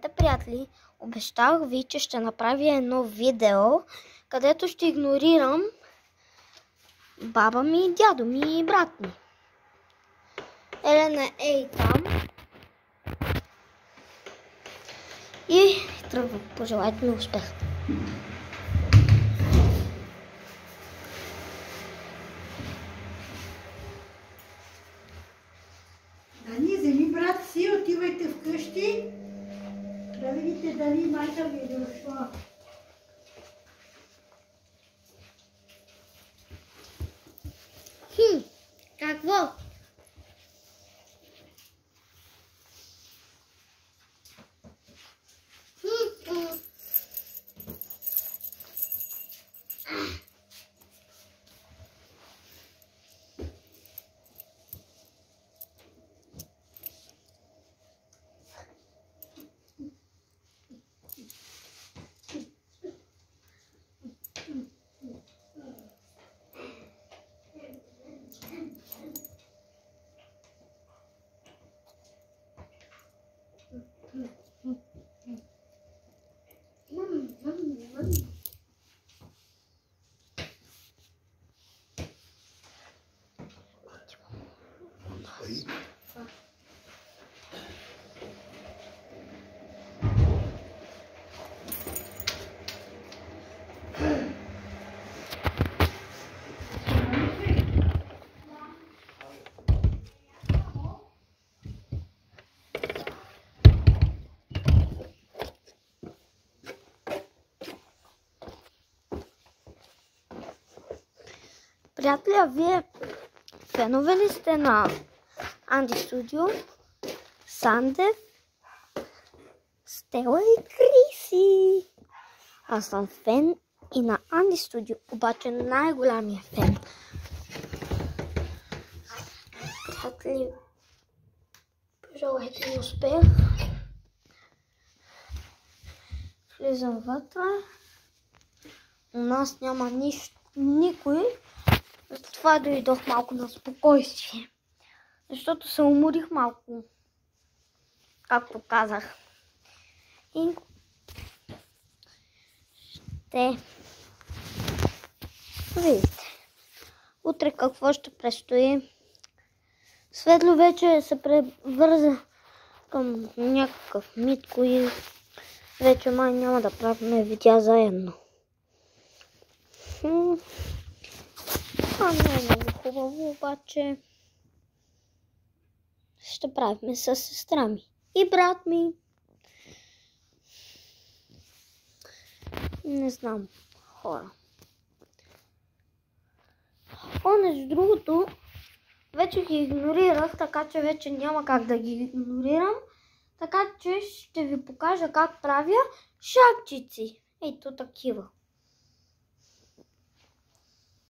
Приятели, обещах ви, че ще направя едно видео, където ще игнорирам баба ми, дядо ми и брат ми. Елена е и там. И тръгвам. Пожелайте ми успех. Дани, вземи брат си, отивайте вкъщи, да видите дали майка ви е дошла. Какво? Приятеля, вие фенове ли сте на Анди Студио, Сандев, Стела и Криси? Аз съм фен и на Анди Студио, обаче най-голямия фен. Приятели, пожелайте ми успех. Влизам вътре. У нас няма никой. Затова дойдох малко на спокойствие. Защото се уморих малко, както казах. И ще видите. Утре какво ще предстои. Светло вече се превърза към някакъв Митко и вече май няма да правим видеа заедно. Не е много хубаво, обаче ще правим с сестра ми и брат ми. Не знам, хора. Между другото, вече ги игнорирах, така че вече няма как да ги игнорирам. Така че ще ви покажа как правя шапчици. Ето такива.